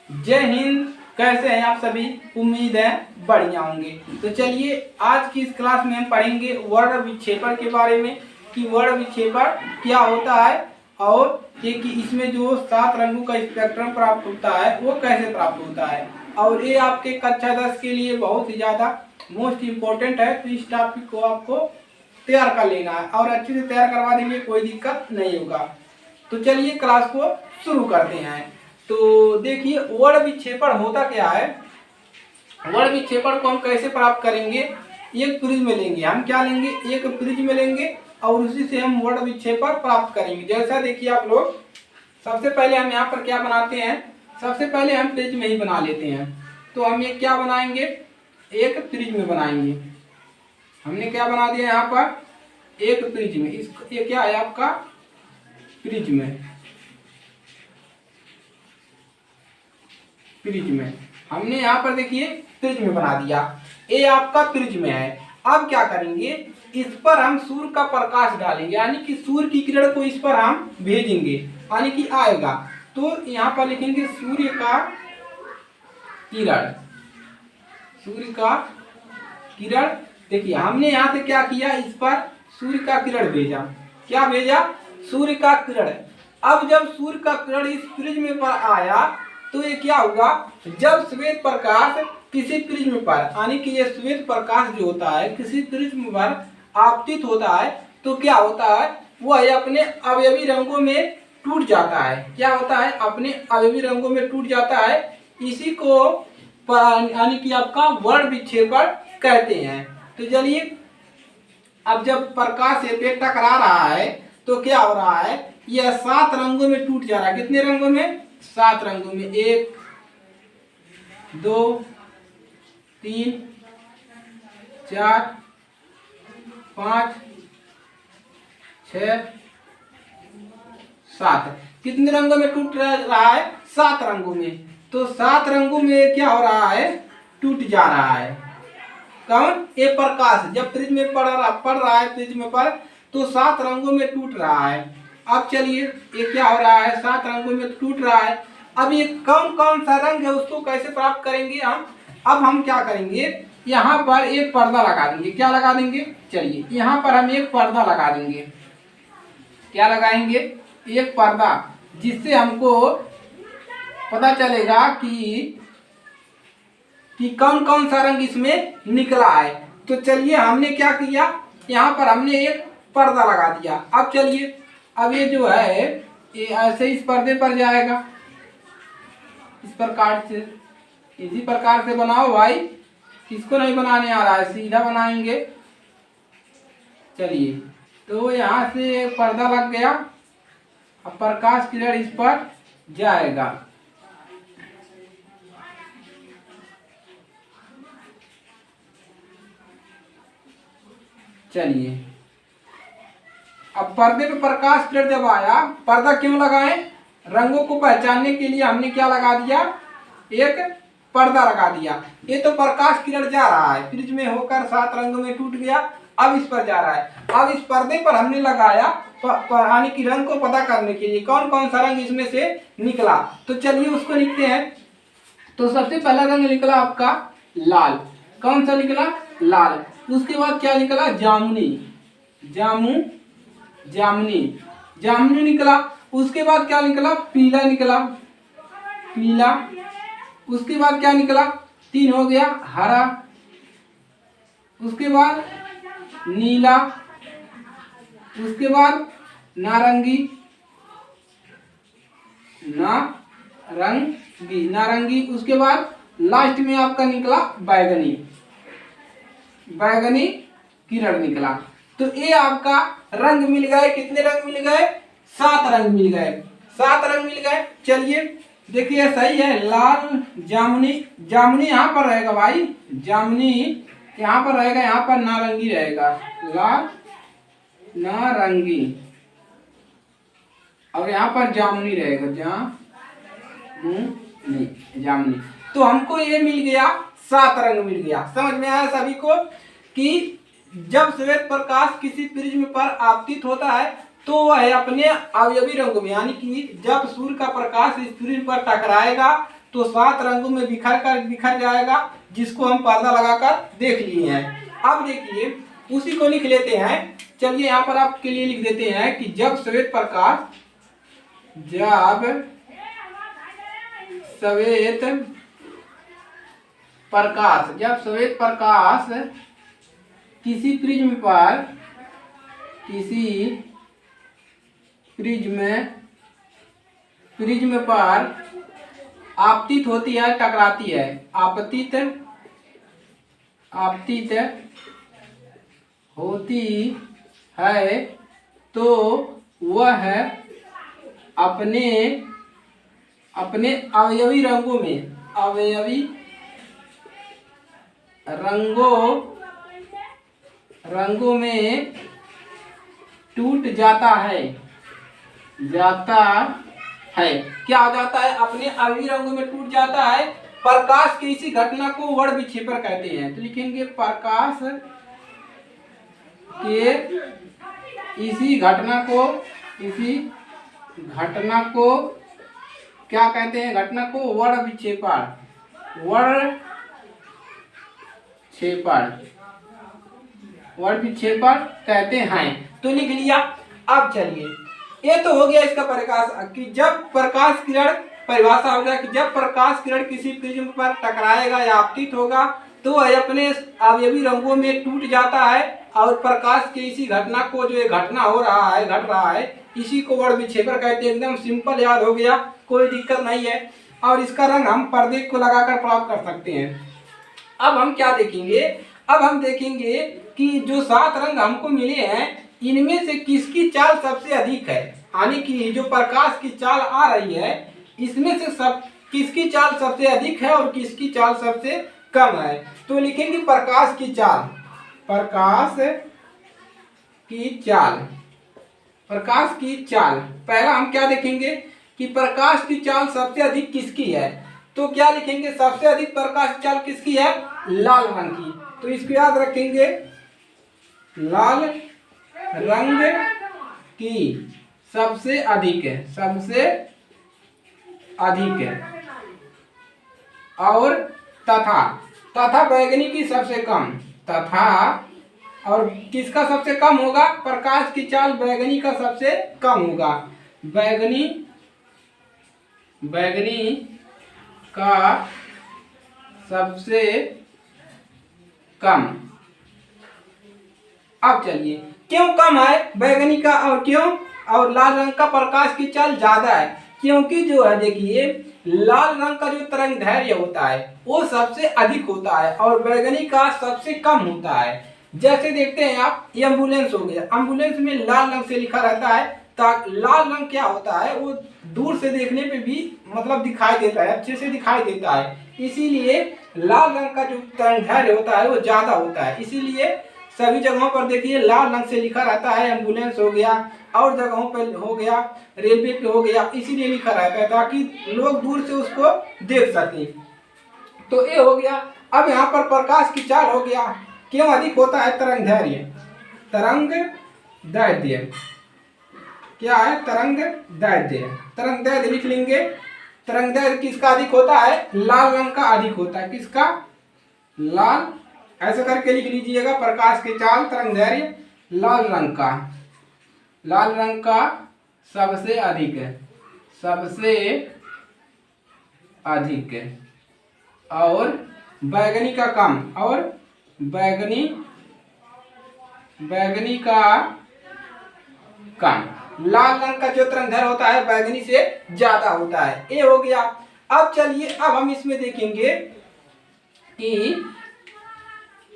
जय हिंद। कैसे हैं आप सभी? उम्मीद है बढ़िया होंगे। तो चलिए आज की इस क्लास में हम पढ़ेंगे वर्ण विक्षेपण के बारे में कि वर्ण विक्षेपण क्या होता है और ये कि इसमें जो 7 रंगों का स्पेक्ट्रम प्राप्त होता है वो कैसे प्राप्त होता है। और ये आपके कक्षा 10 के लिए बहुत ही ज़्यादा मोस्ट इम्पोर्टेंट है। तो इस टॉपिक को आपको तैयार कर लेना है और अच्छे से तैयार करवा देंगे, कोई दिक्कत नहीं होगा। तो चलिए क्लास को शुरू करते हैं। तो देखिए वर्ण विक्षेपण होता क्या है। वर्ण विक्षेपण को हम कैसे प्राप्त करेंगे? एक प्रिज्म लेंगे। हम क्या लेंगे? एक प्रिज्म लेंगे और उसी से हम वर्ण विक्षेपण प्राप्त करेंगे। जैसा देखिए आप लोग, सबसे पहले हम यहाँ पर क्या बनाते हैं? सबसे पहले हम प्रिज्म ही बना लेते हैं। तो हम ये क्या बनाएंगे? एक प्रिज्म बनाएंगे। हमने क्या बना दिया यहाँ पर? एक प्रिज्म। ये क्या है आपका? प्रिज्म है। प्रिज्म है। हमने यहाँ पर देखिए प्रिज्म बना दिया। ये आपका प्रिज्म है। अब क्या करेंगे? इस पर हम सूर्य का प्रकाश डालेंगे, यानी कि सूर्य की किरण को इस पर हम भेजेंगे, यानी कि आएगा। तो यहाँ पर लिखेंगे सूर्य का किरण। सूर्य का किरण। देखिए हमने यहाँ से क्या किया? इस पर सूर्य का किरण भेजा। क्या भेजा? सूर्य का किरण। अब जब सूर्य का किरण इस प्रिज्म पर आया तो ये क्या हुआ? जब श्वेत प्रकाश किसी प्रिज्म पर, यानी कि ये श्वेत प्रकाश जो होता है किसी प्रिज्म पर आपतित होता है तो क्या होता है? वह अपने अवयवी रंगों में टूट जाता है। क्या होता है? अपने अवयवी रंगों में टूट जाता है। इसी को यानी कि आपका वर्ण विक्षेपण कहते हैं। तो चलिए अब जब प्रकाश से टकरा रहा है तो क्या हो रहा है? यह 7 रंगों में टूट जा रहा है। कितने रंगों में? 7 रंगों में। 1 2 3 4 5 6 7। कितने रंगों में टूट रहा है? 7 रंगों में। तो 7 रंगों में क्या हो रहा है? टूट जा रहा है। कौन? ये प्रकाश जब प्रिज्म में पड़ रहा है प्रिज्म पर तो 7 रंगों में टूट रहा है। अब चलिए ये क्या हो रहा है? 7 रंगों में टूट रहा है। अब ये कौन कौन सा रंग है उसको कैसे प्राप्त करेंगे हम? अब हम क्या करेंगे? यहाँ पर एक पर्दा लगा देंगे। क्या लगा देंगे? चलिए यहाँ पर हम एक पर्दा लगा देंगे। क्या लगाएंगे? एक पर्दा, जिससे हमको पता चलेगा कि कौन कौन सा रंग इसमें निकला है। तो चलिए हमने क्या किया? यहाँ पर हमने एक पर्दा लगा दिया। अब चलिए अब ये जो है ये ऐसे इस पर्दे पर जाएगा। इस प्रकार से, इसी प्रकार से बनाओ भाई। किसको नहीं बनाने आ रहा है? सीधा बनाएंगे। चलिए तो यहाँ से पर्दा लग गया। अब प्रकाश किरण इस पर जाएगा। चलिए अब पर्दे पे प्रकाश किरण जब आया, पर्दा क्यों लगाए? रंगों को पहचानने के लिए हमने क्या लगा दिया? एक पर्दा लगा दिया। ये तो प्रकाश किरण जा रहा है प्रिज्म में होकर 7 रंगों में टूट गया। अब इस पर जा रहा है। अब इस पर्दे पर हमने लगाया यानी कि रंग को पता करने के लिए कौन कौन सा रंग इसमें से निकला। तो चलिए उसको लिखते हैं। तो सबसे पहला रंग निकला आपका लाल। कौन सा निकला? लाल। उसके बाद क्या निकला? जामुनी। जामुनी निकला। उसके बाद क्या निकला? पीला निकला। पीला। उसके बाद क्या निकला? 3 हो गया। हरा। उसके बाद नीला। उसके बाद नारंगी। नारंगी। उसके बाद लास्ट में आपका निकला बैगनी किरण निकला। तो ये आपका रंग मिल गए। कितने रंग मिल गए? 7 रंग मिल गए। 7 रंग मिल गए। चलिए देखिए सही है। लाल, जामुनी यहाँ पर रहेगा भाई। जामुनी यहाँ पर रहेगा। यहाँ पर नारंगी रहेगा। लाल, नारंगी और यहाँ पर जामुनी रहेगा। जामुनी। तो हमको ये मिल गया, 7 रंग मिल गया। समझ में आया सभी को कि जब श्वेत प्रकाश किसी प्रिज्म पर आपतित होता है तो वह अपने अवयवी रंगों में, यानी कि जब सूर्य का प्रकाश इस प्रिज्म पर टकराएगा तो तो 7 रंगों में बिखर जाएगा, जिसको हम पर्दा लगाकर देख लिए हैं। अब देखिए उसी को लिख लेते हैं। चलिए यहाँ पर आपके लिए लिख देते हैं कि जब श्वेत प्रकाश किसी प्रिज्म पर आपतित होती है, टकराती है, आपतित होती है, तो वह अपने अवयवी रंगों में टूट जाता है। क्या हो जाता है? अपने अवयवी रंगों में टूट जाता है। प्रकाश की इसी घटना को वर्ण विक्षेपण कहते हैं। तो लिखेंगे प्रकाश के इसी घटना को क्या कहते हैं? घटना को वर्ण विक्षेपण कहते हैं। तो लिख लिया। अब चलिए ये तो हो गया इसका प्रकाश कि जब प्रकाश किरण, परिभाषा हो गया कि जब प्रकाश किरण किसी प्रिज्म पर टकराएगा या आपतित होगा तो वह अपने अवयवी रंगों में टूट जाता है और प्रकाश के इसी घटना को, जो घटना घट रहा है, इसी को वर्ण विक्षेपण कहते हैं। एकदम सिंपल, याद हो गया, कोई दिक्कत नहीं है। और इसका रंग हम पर्दे को लगाकर प्राप्त कर सकते हैं। अब हम क्या देखेंगे? अब हम देखेंगे कि जो 7 रंग हमको मिले हैं इनमें से किसकी चाल सबसे अधिक है, यानी कि जो प्रकाश की चाल आ रही है इसमें से किसकी चाल सबसे अधिक है और किसकी चाल सबसे कम है। तो लिखेंगे प्रकाश की चाल। पहला हम क्या देखेंगे कि प्रकाश की चाल सबसे अधिक किसकी है। तो क्या लिखेंगे? सबसे अधिक प्रकाश की चाल किसकी है? लाल रंग की। तो इसको याद रखेंगे, लाल रंग की सबसे अधिक है और तथा बैगनी की सबसे कम। और किसका सबसे कम होगा? प्रकाश की चाल बैगनी का सबसे कम होगा। बैगनी का सबसे कम। अब चलिए क्यों कम है बैगनी का और क्यों और लाल रंग का प्रकाश की चाल ज्यादा है? क्योंकि जो है देखिए लाल रंग का जो तरंग दैर्घ्य होता है वो सबसे अधिक होता है और बैगनी का सबसे कम होता है। जैसे देखते हैं आप, ये एम्बुलेंस हो गया, एम्बुलेंस में लाल रंग से लिखा रहता है। लाल रंग क्या होता है? वो दूर से देखने पे भी मतलब दिखाई देता है, अच्छे से दिखाई देता है, इसीलिए लाल रंग का जो तरंग दैर्घ्य होता है वो ज्यादा होता है। इसीलिए सभी जगहों पर देखिए लाल रंग से लिखा रहता है। एम्बुलेंस हो गया और जगहों पर हो गया, रेलवे पे हो गया, इसीलिए लिखा रहता है ताकि लोग दूर से उसको देख सकें। तो ये हो गया। अब यहाँ पर प्रकाश की चाल हो गया, क्यों अधिक होता है? तरंग दैर्घ्य क्या है? तरंग दैर्घ्य लिख लेंगे। तरंग दैर्घ्य किसका अधिक होता है? लाल रंग का अधिक होता है। किसका? लाल। ऐसा करके लिख लीजिएगा, प्रकाश की चाल तरंग दैर्घ्य लाल रंग का सबसे अधिक है और बैगनी का कम, और बैगनी का कम। लाल रंग का जो तरंग दैर्घ्य होता है बैगनी से ज्यादा होता है। ये हो गया। अब चलिए अब हम इसमें देखेंगे कि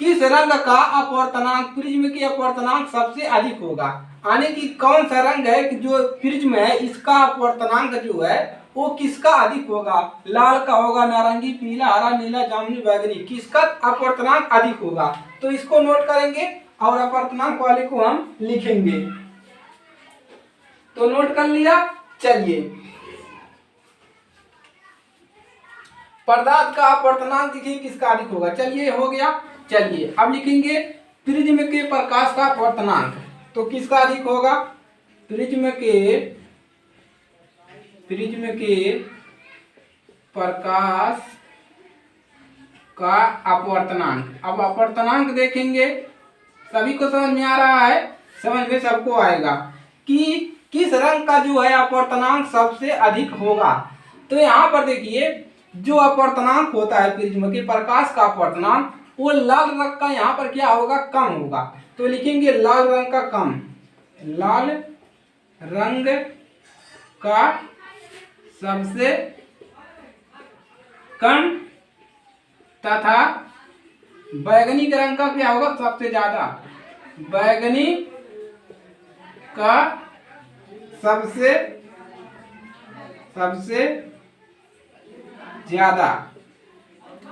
किस रंग का अपवर्तनांक, प्रिज्म की अपवर्तनांक सबसे अधिक होगा, यानी कि कौन सा रंग है कि जो प्रिज्म है इसका अपवर्तनांक जो है वो किसका अधिक होगा? लाल का होगा, नारंगी, पीला, हरा, नीला, जामुनी, बैगनी, किसका अपवर्तनांक अधिक होगा? तो इसको नोट करेंगे और अपवर्तनांक वाले को हम लिखेंगे। तो नोट कर लिया। चलिए पदार्थ का अपवर्तनांक देखिए किसका अधिक होगा। चलिए हो गया। चलिए अब लिखेंगे प्रिज्म के प्रकाश का अपवर्तनांक। तो किसका अधिक होगा? प्रिज्म के प्रकाश का अपवर्तनांक। अब अपवर्तनांक देखेंगे, सभी को समझ में आ रहा है, समझ में सबको आएगा कि किस रंग का जो है अपवर्तनांक सबसे अधिक होगा। तो यहाँ पर देखिए जो अपवर्तनांक होता है प्रिज्म के प्रकाश का अपवर्तनांक, वो लाल रंग का यहाँ पर क्या होगा, कम होगा। तो लिखेंगे लाल रंग का कम, लाल रंग का सबसे कम, तथा बैगनी रंग का क्या होगा, सबसे ज्यादा। बैगनी का सबसे ज्यादा,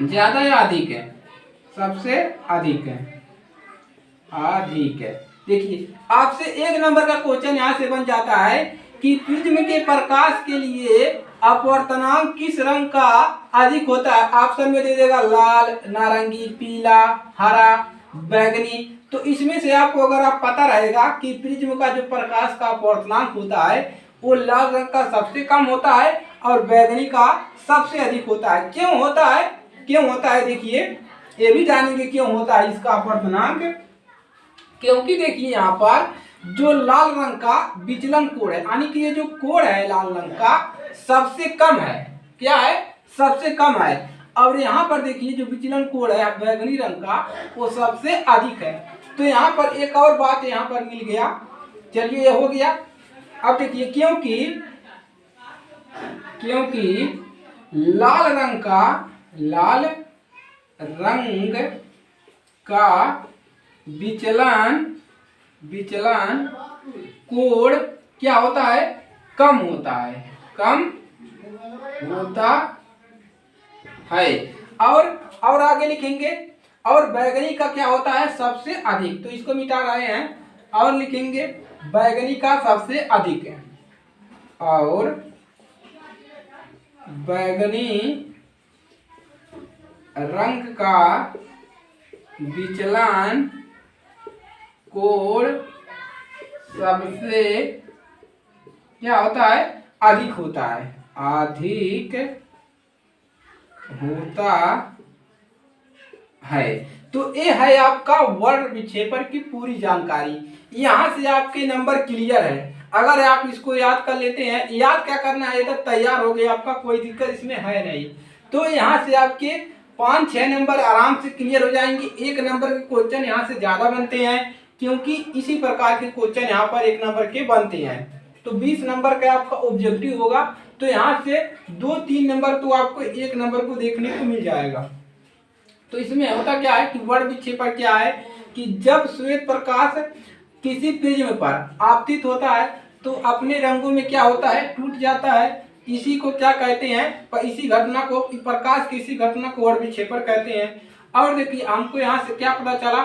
ज्यादा या अधिक है, सबसे अधिक है, अधिक है। देखिए आपसे एक नंबर का क्वेश्चन यहाँ से बन जाता है कि प्रिज्म के प्रकाश के लिए अपवर्तनांक किस रंग का अधिक होता है। ऑप्शन में दे देगा लाल, नारंगी, पीला, हरा, बैगनी। तो इसमें से आपको अगर आप पता रहेगा कि प्रिज्म का जो प्रकाश का अपवर्तनांक होता है वो लाल रंग का सबसे कम होता है और बैगनी का सबसे अधिक होता है। क्यों होता है, क्यों होता है, देखिए ये भी जानेंगे क्यों होता है इसका अपवर्तनांक। क्योंकि देखिए यहाँ पर जो लाल रंग का विचलन कोण है, यानी कि ये जो कोण है लाल रंग का सबसे कम है, क्या है, सबसे कम है। और यहाँ पर देखिए जो विचलन कोण है बैगनी रंग का वो सबसे अधिक है। तो यहाँ पर एक और बात यहाँ पर मिल गया। चलिए ये हो गया। अब देखिए क्योंकि लाल रंग का विचलन कोण क्या होता है, कम होता है, कम होता है। और आगे लिखेंगे और बैगनी का क्या होता है, सबसे अधिक। तो इसको मिटा रहे हैं और लिखेंगे बैगनी का सबसे अधिक है और बैगनी रंग का विचलन कोण सबसे क्या होता है, अधिक होता है, अधिक होता है। तो ये है आपका वर्ण विक्षेपण की पूरी जानकारी। यहाँ से आपके नंबर क्लियर है। अगर आप इसको याद कर लेते हैं, याद क्या करना है, ये तो तैयार हो गया आपका, कोई दिक्कत इसमें है नहीं। तो यहाँ से आपके 5-6 नंबर आराम से क्लियर हो जाएंगे। एक नंबर के क्वेश्चन यहाँ से ज्यादा बनते हैं क्योंकि इसी प्रकार के क्वेश्चन यहाँ पर एक नंबर के बनते हैं। तो 20 नंबर का आपका ऑब्जेक्टिव होगा। तो यहाँ से 2-3 नंबर तो आपको एक नंबर को देखने को मिल जाएगा। तो इसमें होता क्या है कि वर्ण विक्षेपण क्या है कि जब श्वेत प्रकाश किसी प्रिज्म पर आपतित होता है तो अपने रंगों में क्या होता है, टूट जाता है। इसी को क्या कहते हैं, इसी घटना को, प्रकाश की इसी घटना को वर्ण विक्षेपण कहते हैं। और देखिए हमको यहाँ से क्या पता चला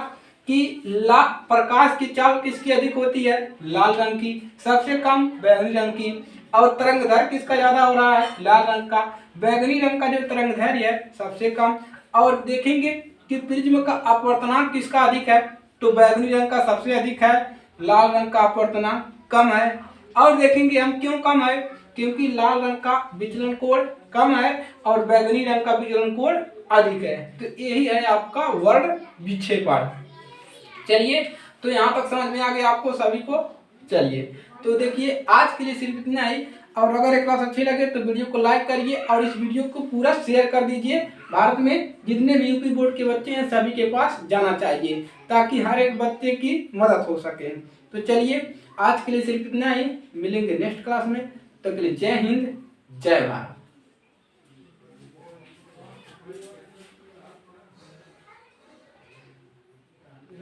कि प्रकाश की चाल किसकी अधिक होती है, लाल रंग की, सबसे कम बैगनी रंग की। और तरंगदैर्घ्य किसका ज्यादा हो रहा है, लाल रंग का। बैगनी रंग का जो तरंगदैर्घ्य है सबसे कम। और देखेंगे कि प्रिज्म का अपवर्तनांक किसका अधिक है, तो बैगनी रंग का सबसे अधिक है, लाल रंग का अपवर्तनांक कम है। और देखेंगे हम क्यों कम है, क्योंकि लाल रंग का विचलन कोण कम है और बैगनी रंग का विचलन कोण अधिक है। तो यही है आपका वर्ण विक्षेपण। चलिए तो यहाँ तक समझ में आ गया आपको सभी को। चलिए तो देखिए आज के लिए सिर्फ इतना ही। और अगर एक क्लास अच्छी लगे तो वीडियो को लाइक करिए और इस वीडियो को पूरा शेयर कर दीजिए। भारत में जितने भी यूपी बोर्ड के बच्चे हैं सभी के पास जाना चाहिए ताकि हर एक बच्चे की मदद हो सके। तो चलिए आज के लिए सिर्फ इतना ही, मिलेंगे नेक्स्ट क्लास में। तब के लिए जय हिंद, जय भारत।